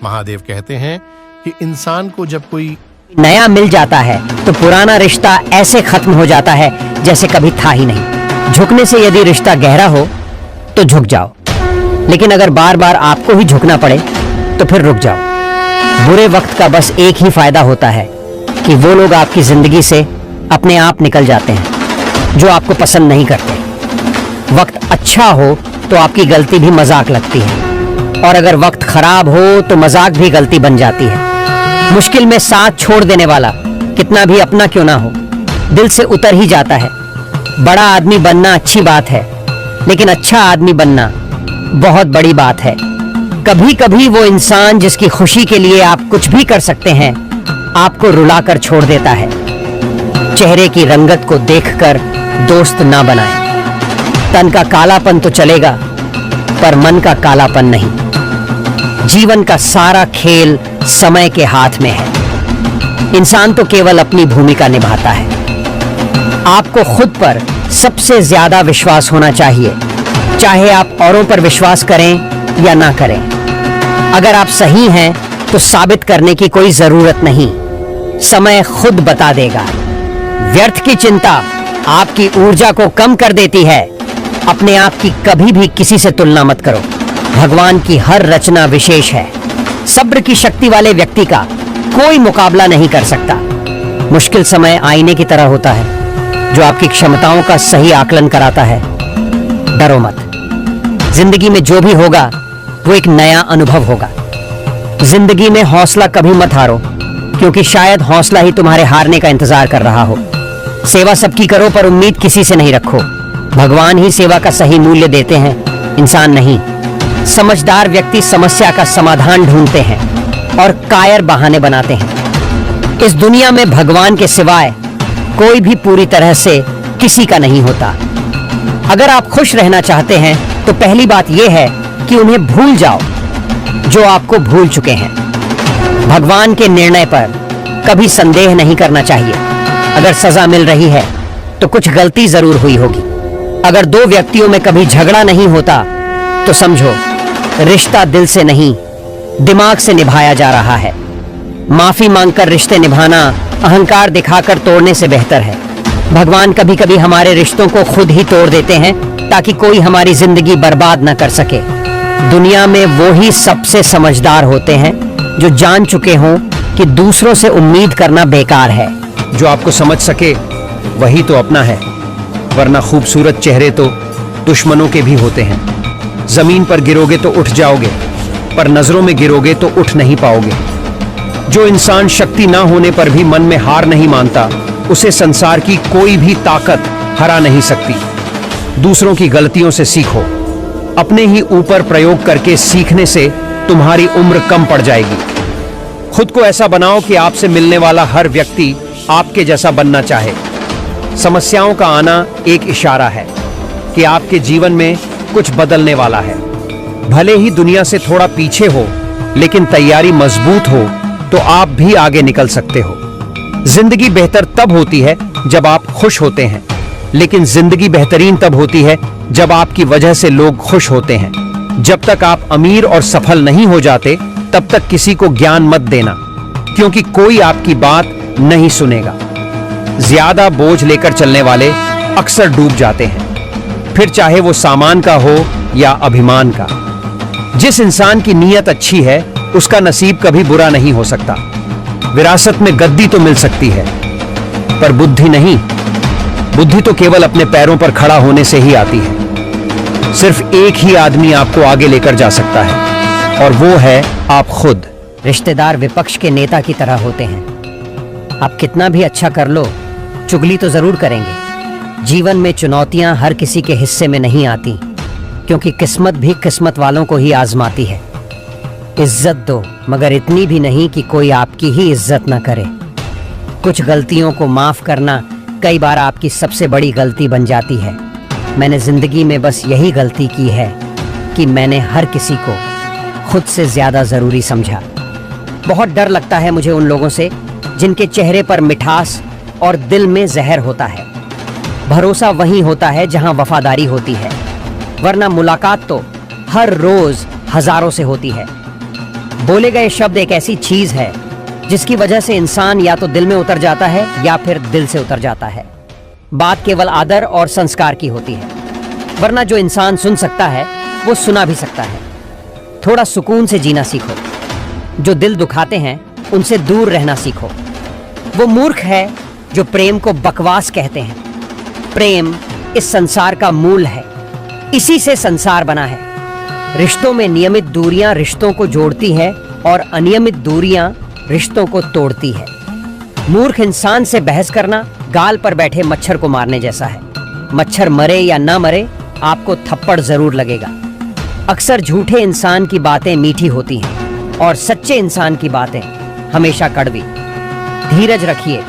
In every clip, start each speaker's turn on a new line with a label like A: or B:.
A: महादेव कहते हैं कि इंसान को जब कोई
B: नया मिल जाता है तो पुराना रिश्ता ऐसे खत्म हो जाता है जैसे कभी था ही नहीं। झुकने से यदि रिश्ता गहरा हो तो झुक जाओ, लेकिन अगर बार बार आपको ही झुकना पड़े तो फिर रुक जाओ। बुरे वक्त का बस एक ही फायदा होता है कि वो लोग आपकी जिंदगी से अपने आप निकल जाते हैं जो आपको पसंद नहीं करते। वक्त अच्छा हो तो आपकी गलती भी मजाक लगती है, और अगर वक्त खराब हो तो मजाक भी गलती बन जाती है। मुश्किल में साथ छोड़ देने वाला कितना भी अपना क्यों ना हो, दिल से उतर ही जाता है। बड़ा आदमी बनना अच्छी बात है, लेकिन अच्छा आदमी बनना बहुत बड़ी बात है। कभी कभी वो इंसान जिसकी खुशी के लिए आप कुछ भी कर सकते हैं, आपको रुलाकर छोड़ देता है। चेहरे की रंगत को देखकर दोस्त ना बनाएं। तन का कालापन तो चलेगा, पर मन का कालापन नहीं। जीवन का सारा खेल समय के हाथ में है। इंसान तो केवल अपनी भूमिका निभाता है। आपको खुद पर सबसे ज्यादा विश्वास होना चाहिए, चाहे आप औरों पर विश्वास करें या ना करें। अगर आप सही हैं तो साबित करने की कोई जरूरत नहीं, समय खुद बता देगा। व्यर्थ की चिंता आपकी ऊर्जा को कम कर देती है। अपने आप की कभी भी किसी से तुलना मत करो। भगवान की हर रचना विशेष है। सब्र की शक्ति वाले व्यक्ति का कोई मुकाबला नहीं कर सकता। मुश्किल समय आईने की तरह होता है जो आपकी क्षमताओं का सही आकलन कराता है। डरो मत, जिंदगी में जो भी होगा वो एक नया अनुभव होगा। जिंदगी में हौसला कभी मत हारो, क्योंकि शायद हौसला ही तुम्हारे हारने का इंतजार कर रहा हो। सेवा सबकी करो, पर उम्मीद किसी से नहीं रखो। भगवान ही सेवा का सही मूल्य देते हैं, इंसान नहीं। समझदार व्यक्ति समस्या का समाधान ढूंढते हैं और कायर बहाने बनाते हैं। इस दुनिया में भगवान के सिवाय कोई भी पूरी तरह से किसी का नहीं होता। अगर आप खुश रहना चाहते हैं तो पहली बात यह है कि उन्हें भूल जाओ जो आपको भूल चुके हैं। भगवान के निर्णय पर कभी संदेह नहीं करना चाहिए। अगर सजा मिल रही है तो कुछ गलती जरूर हुई होगी। अगर दो व्यक्तियों में कभी झगड़ा नहीं होता तो समझो रिश्ता दिल से नहीं, दिमाग से निभाया जा रहा है। माफी मांगकर रिश्ते निभाना अहंकार दिखाकर तोड़ने से बेहतर है। भगवान कभी कभी हमारे रिश्तों को खुद ही तोड़ देते हैं ताकि कोई हमारी जिंदगी बर्बाद न कर सके। दुनिया में वो ही सबसे समझदार होते हैं जो जान चुके हों कि दूसरों से उम्मीद करना बेकार है।
C: जो आपको समझ सके वही तो अपना है, वरना खूबसूरत चेहरे तो दुश्मनों के भी होते हैं। जमीन पर गिरोगे तो उठ जाओगे, पर नजरों में गिरोगे तो उठ नहीं पाओगे। जो इंसान शक्ति ना होने पर भी मन में हार नहीं मानता, उसे संसार की कोई भी ताकत हरा नहीं सकती। दूसरों की गलतियों से सीखो, अपने ही ऊपर प्रयोग करके सीखने से तुम्हारी उम्र कम पड़ जाएगी। खुद को ऐसा बनाओ कि आपसे मिलने वाला हर व्यक्ति आपके जैसा बनना चाहे। समस्याओं का आना एक इशारा है कि आपके जीवन में कुछ बदलने वाला है। भले ही दुनिया से थोड़ा पीछे हो, लेकिन तैयारी मजबूत हो तो आप भी आगे निकल सकते हो। जिंदगी बेहतर तब होती है जब आप खुश होते हैं, लेकिन जिंदगी बेहतरीन तब होती है जब आपकी वजह से लोग खुश होते हैं। जब तक आप अमीर और सफल नहीं हो जाते, तब तक किसी को ज्ञान मत देना, क्योंकि कोई आपकी बात नहीं सुनेगा। ज्यादा बोझ लेकर चलने वाले अक्सर डूब जाते हैं, फिर चाहे वो सामान का हो या अभिमान का। जिस इंसान की नीयत अच्छी है उसका नसीब कभी बुरा नहीं हो सकता। विरासत में गद्दी तो मिल सकती है, पर बुद्धि नहीं। बुद्धि तो केवल अपने पैरों पर खड़ा होने से ही आती है। सिर्फ एक ही आदमी आपको आगे लेकर जा सकता है, और वो है आप खुद।
B: रिश्तेदार विपक्ष के नेता की तरह होते हैं। आप कितना भी अच्छा कर लो, चुगली तो जरूर करेंगे। जीवन में चुनौतियां हर किसी के हिस्से में नहीं आती, क्योंकि किस्मत भी किस्मत वालों को ही आजमाती है। इज्जत दो, मगर इतनी भी नहीं कि कोई आपकी ही इज्जत ना करे। कुछ गलतियों को माफ करना कई बार आपकी सबसे बड़ी गलती बन जाती है। मैंने जिंदगी में बस यही गलती की है कि मैंने हर किसी को खुद से ज्यादा जरूरी समझा। बहुत डर लगता है मुझे उन लोगों से जिनके चेहरे पर मिठास और दिल में जहर होता है। भरोसा वहीं होता है जहां वफादारी होती है, वरना मुलाकात तो हर रोज हजारों से होती है। बोले गए शब्द एक ऐसी चीज है जिसकी वजह से इंसान या तो दिल में उतर जाता है या फिर दिल से उतर जाता है। बात केवल आदर और संस्कार की होती है, वरना जो इंसान सुन सकता है वो सुना भी सकता है। थोड़ा सुकून से जीना सीखो। जो दिल दुखाते हैं उनसे दूर रहना सीखो। वो मूर्ख है जो प्रेम को बकवास कहते हैं। प्रेम इस संसार का मूल है, इसी से संसार बना है। रिश्तों में नियमित दूरियां रिश्तों को जोड़ती है और अनियमित दूरियां रिश्तों को तोड़ती है। मूर्ख इंसान से बहस करना गाल पर बैठे मच्छर को मारने जैसा है। मच्छर मरे या ना मरे, आपको थप्पड़ जरूर लगेगा। अक्सर झूठे इंसान की बातें मीठी होती हैं और सच्चे इंसान की बातें हमेशा कड़वी। धीरज रखिए।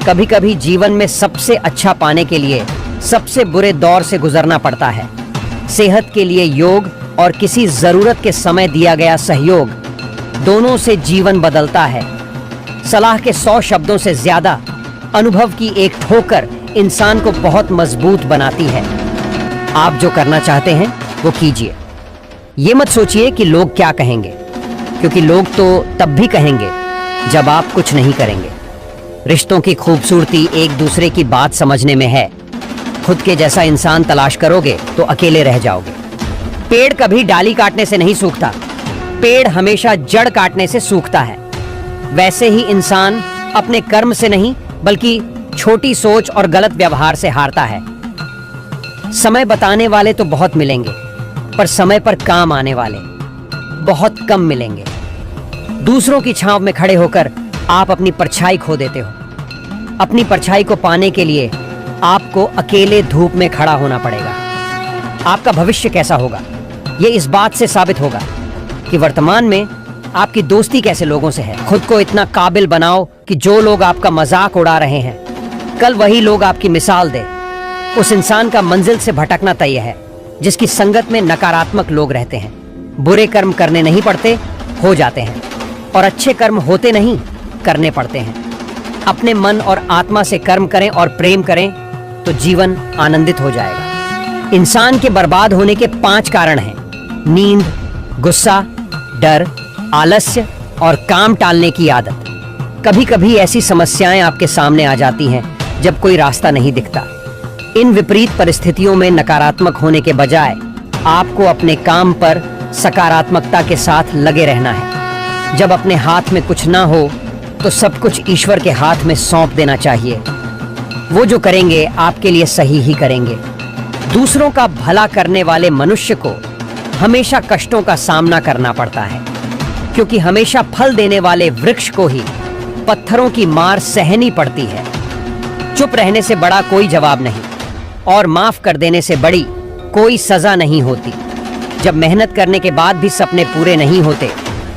B: कभी कभी जीवन में सबसे अच्छा पाने के लिए सबसे बुरे दौर से गुजरना पड़ता है। सेहत के लिए योग और किसी जरूरत के समय दिया गया सहयोग, दोनों से जीवन बदलता है। सलाह के 100 शब्दों से ज्यादा अनुभव की एक ठोकर इंसान को बहुत मजबूत बनाती है। आप जो करना चाहते हैं वो कीजिए। ये मत सोचिए कि लोग क्या कहेंगे, क्योंकि लोग तो तब भी कहेंगे जब आप कुछ नहीं करेंगे। रिश्तों की खूबसूरती एक दूसरे की बात समझने में है। खुद के जैसा इंसान तलाश करोगे तो अकेले रह जाओगे। पेड़ कभी डाली काटने से नहीं सूखता, पेड़ हमेशा जड़ काटने से सूखता है। वैसे ही इंसान अपने कर्म से नहीं बल्कि छोटी सोच और गलत व्यवहार से हारता है। समय बताने वाले तो बहुत मिलेंगे, पर समय पर काम आने वाले बहुत कम मिलेंगे। दूसरों की छांव में खड़े होकर आप अपनी परछाई खो देते हो। अपनी परछाई को पाने के लिए आपको अकेले धूप में खड़ा होना पड़ेगा। आपका भविष्य कैसा होगा ये इस बात से साबित होगा कि वर्तमान में आपकी दोस्ती कैसे लोगों से है। खुद को इतना काबिल बनाओ कि जो लोग आपका मजाक उड़ा रहे हैं, कल वही लोग आपकी मिसाल दे। उस इंसान का मंजिल से भटकना तय है जिसकी संगत में नकारात्मक लोग रहते हैं। बुरे कर्म करने नहीं पड़ते, हो जाते हैं, और अच्छे कर्म होते नहीं, करने पड़ते हैं। अपने मन और आत्मा से कर्म करें और प्रेम करें तो जीवन आनंदित हो जाएगा। इंसान के बर्बाद होने के 5 कारण हैं: नींद, गुस्सा, डर, आलस्य और काम टालने की आदत। कभी कभी ऐसी समस्याएं आपके सामने आ जाती हैं जब कोई रास्ता नहीं दिखता। इन विपरीत परिस्थितियों में नकारात्मक होने के बजाय आपको अपने काम पर सकारात्मकता के साथ लगे रहना है। जब अपने हाथ में कुछ ना हो तो सब कुछ ईश्वर के हाथ में सौंप देना चाहिए। वो जो करेंगे आपके लिए सही ही करेंगे। दूसरों का भला करने वाले मनुष्य को हमेशा कष्टों का सामना करना पड़ता है, क्योंकि हमेशा फल देने वाले वृक्ष को ही पत्थरों की मार सहनी पड़ती है। चुप रहने से बड़ा कोई जवाब नहीं और माफ कर देने से बड़ी कोई सजा नहीं होती। जब मेहनत करने के बाद भी सपने पूरे नहीं होते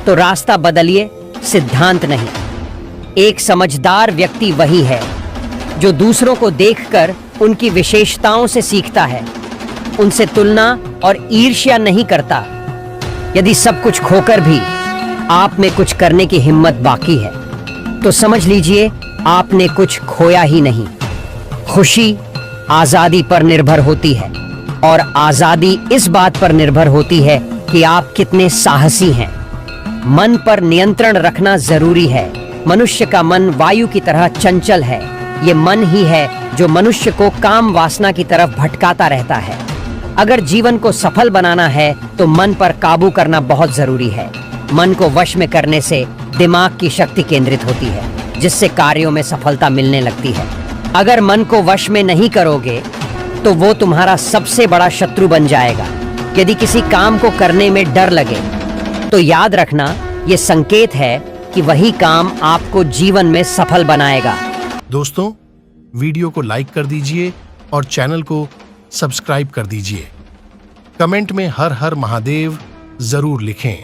B: तो रास्ता बदलिए, सिद्धांत नहीं। एक समझदार व्यक्ति वही है जो दूसरों को देखकर उनकी विशेषताओं से सीखता है, उनसे तुलना और ईर्ष्या नहीं करता। यदि सब कुछ खोकर भी आप में कुछ करने की हिम्मत बाकी है तो समझ लीजिए आपने कुछ खोया ही नहीं। खुशी आजादी पर निर्भर होती है और आजादी इस बात पर निर्भर होती है कि आप कितने साहसी हैं। मन पर नियंत्रण रखना जरूरी है। मनुष्य का मन वायु की तरह चंचल है। ये मन ही है जो मनुष्य को काम वासना की तरफ भटकाता रहता है। अगर जीवन को सफल बनाना है तो मन पर काबू करना बहुत जरूरी है। मन को वश में करने से दिमाग की शक्ति केंद्रित होती है, जिससे कार्यों में सफलता मिलने लगती है। अगर मन को वश में नहीं करोगे तो वो तुम्हारा सबसे बड़ा शत्रु बन जाएगा। यदि किसी काम को करने में डर लगे तो याद रखना ये संकेत है कि वही काम आपको जीवन में सफल बनाएगा।
A: दोस्तों, वीडियो को लाइक कर दीजिए और चैनल को सब्सक्राइब कर दीजिए। कमेंट में हर हर महादेव जरूर लिखें।